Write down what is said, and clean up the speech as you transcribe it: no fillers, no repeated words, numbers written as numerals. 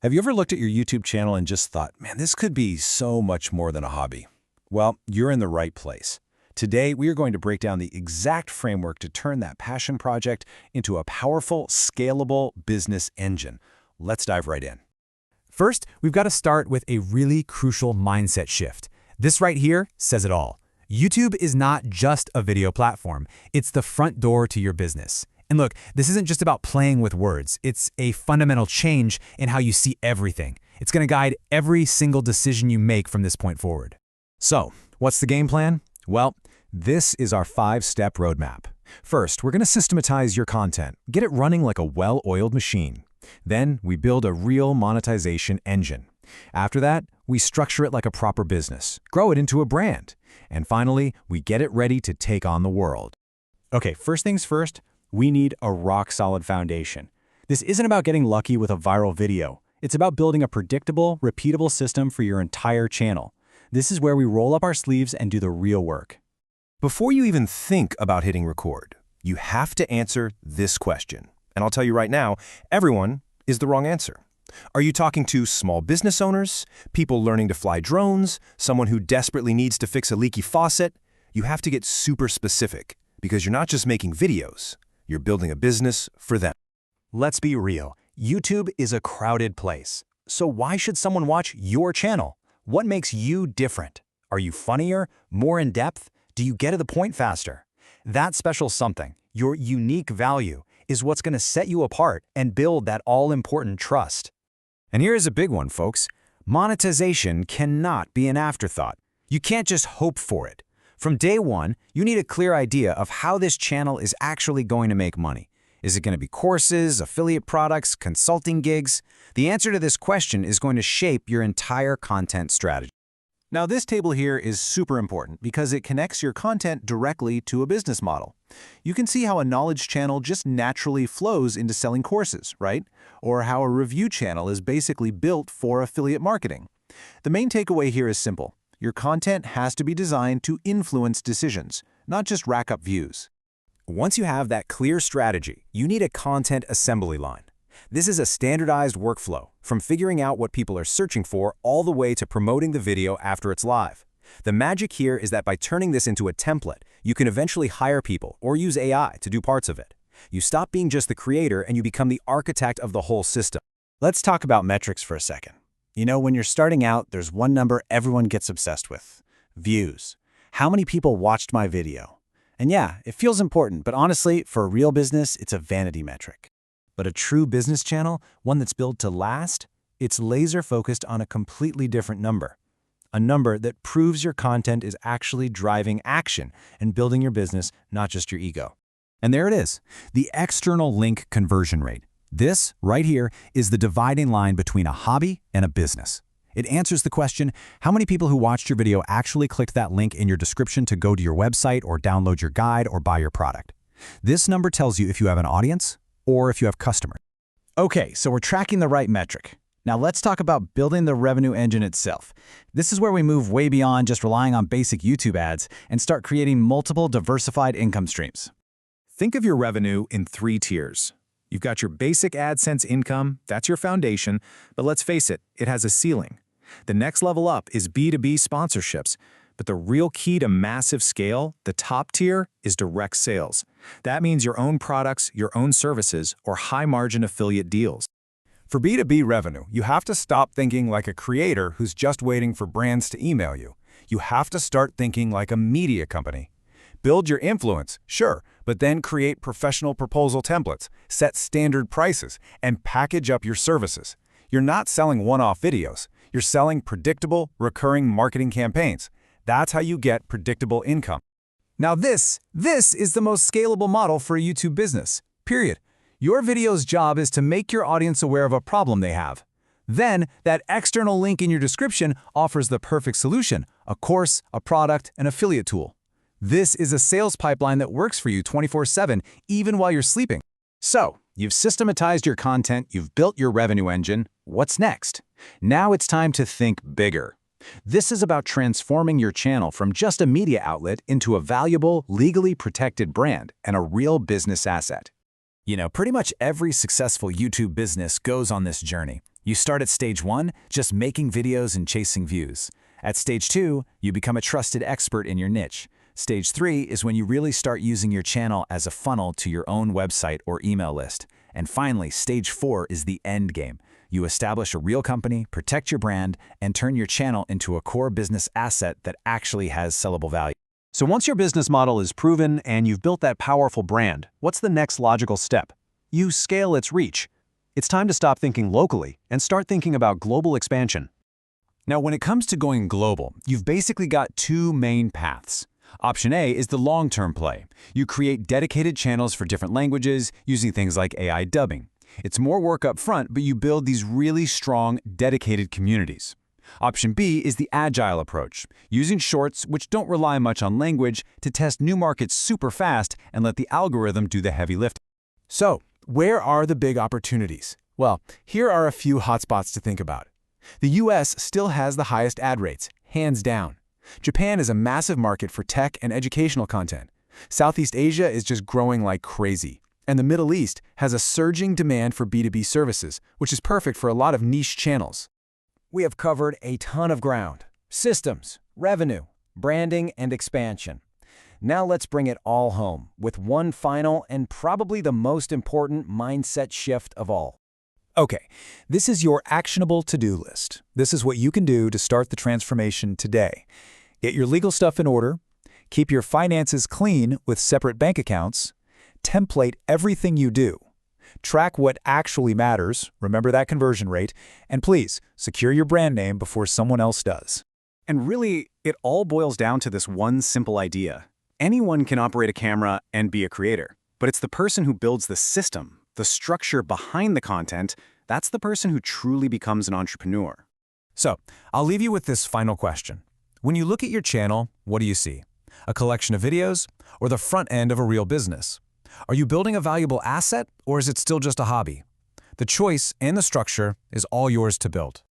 Have you ever looked at your YouTube channel and just thought, man, this could be so much more than a hobby? Well, you're in the right place. Today, we are going to break down the exact framework to turn that passion project into a powerful, scalable business engine. Let's dive right in. First, we've got to start with a really crucial mindset shift. This right here says it all. YouTube is not just a video platform. It's the front door to your business. And look, this isn't just about playing with words. It's a fundamental change in how you see everything. It's going to guide every single decision you make from this point forward. So, what's the game plan? Well, this is our 5-step roadmap. First, we're going to systematize your content, get it running like a well-oiled machine. Then, we build a real monetization engine. After that, we structure it like a proper business, grow it into a brand. And finally, we get it ready to take on the world. Okay, first things first, we need a rock-solid foundation. This isn't about getting lucky with a viral video. It's about building a predictable, repeatable system for your entire channel. This is where we roll up our sleeves and do the real work. Before you even think about hitting record, you have to answer this question. And I'll tell you right now, everyone is the wrong answer. Are you talking to small business owners, people learning to fly drones, someone who desperately needs to fix a leaky faucet? You have to get super specific because you're not just making videos. You're building a business for them. Let's be real. YouTube is a crowded place. So why should someone watch your channel? What makes you different? Are you funnier, more in-depth? Do you get to the point faster? That special something, your unique value, is what's going to set you apart and build that all-important trust. And here is a big one, folks. Monetization cannot be an afterthought. You can't just hope for it. From day one, you need a clear idea of how this channel is actually going to make money. Is it going to be courses, affiliate products, consulting gigs? The answer to this question is going to shape your entire content strategy. Now, this table here is super important because it connects your content directly to a business model. You can see how a knowledge channel just naturally flows into selling courses, right? Or how a review channel is basically built for affiliate marketing. The main takeaway here is simple. Your content has to be designed to influence decisions, not just rack up views. Once you have that clear strategy, you need a content assembly line. This is a standardized workflow, from figuring out what people are searching for all the way to promoting the video after it's live. The magic here is that by turning this into a template, you can eventually hire people or use AI to do parts of it. You stop being just the creator and you become the architect of the whole system. Let's talk about metrics for a second. You know, when you're starting out, there's one number everyone gets obsessed with: views. How many people watched my video? And yeah, it feels important, but honestly, for a real business, it's a vanity metric. But a true business channel, one that's built to last, it's laser-focused on a completely different number. A number that proves your content is actually driving action and building your business, not just your ego. And there it is, the external link conversion rate. This, right here, is the dividing line between a hobby and a business. It answers the question, how many people who watched your video actually clicked that link in your description to go to your website or download your guide or buy your product? This number tells you if you have an audience or if you have customers. Okay, so we're tracking the right metric. Now let's talk about building the revenue engine itself. This is where we move way beyond just relying on basic YouTube ads and start creating multiple diversified income streams. Think of your revenue in 3 tiers. You've got your basic AdSense income, that's your foundation, but let's face it, it has a ceiling. The next level up is B2B sponsorships, but the real key to massive scale, the top tier, is direct sales. That means your own products, your own services, or high-margin affiliate deals. For B2B revenue, you have to stop thinking like a creator who's just waiting for brands to email you. You have to start thinking like a media company. Build your influence, sure, but then create professional proposal templates, set standard prices, and package up your services. You're not selling one-off videos. You're selling predictable, recurring marketing campaigns. That's how you get predictable income. Now this is the most scalable model for a YouTube business, period. Your video's job is to make your audience aware of a problem they have. Then, that external link in your description offers the perfect solution: a course, a product, an affiliate tool. This is a sales pipeline that works for you 24/7, even while you're sleeping. So, you've systematized your content, you've built your revenue engine. What's next? Now it's time to think bigger. This is about transforming your channel from just a media outlet into a valuable, legally protected brand and a real business asset. You know, pretty much every successful YouTube business goes on this journey. You start at stage 1, just making videos and chasing views. At stage 2, you become a trusted expert in your niche. Stage 3 is when you really start using your channel as a funnel to your own website or email list. And finally, stage 4 is the end game. You establish a real company, protect your brand, and turn your channel into a core business asset that actually has sellable value. So once your business model is proven and you've built that powerful brand, what's the next logical step? You scale its reach. It's time to stop thinking locally and start thinking about global expansion. Now, when it comes to going global, you've basically got two main paths. Option A is the long-term play. You create dedicated channels for different languages using things like AI dubbing. It's more work up front, but you build these really strong, dedicated communities. Option B is the agile approach, using shorts which don't rely much on language to test new markets super fast and let the algorithm do the heavy lifting. So, where are the big opportunities? Well, here are a few hotspots to think about. The US still has the highest ad rates, hands down. Japan is a massive market for tech and educational content. Southeast Asia is just growing like crazy. And the Middle East has a surging demand for B2B services, which is perfect for a lot of niche channels. We have covered a ton of ground: systems, revenue, branding, and expansion. Now let's bring it all home with one final and probably the most important mindset shift of all. Okay, this is your actionable to-do list. This is what you can do to start the transformation today. Get your legal stuff in order, keep your finances clean with separate bank accounts, template everything you do, track what actually matters, remember that conversion rate, and please, secure your brand name before someone else does. And really, it all boils down to this one simple idea. Anyone can operate a camera and be a creator, but it's the person who builds the system, the structure behind the content, that's the person who truly becomes an entrepreneur. So, I'll leave you with this final question. When you look at your channel, what do you see? A collection of videos or the front end of a real business? Are you building a valuable asset or is it still just a hobby? The choice and the structure is all yours to build.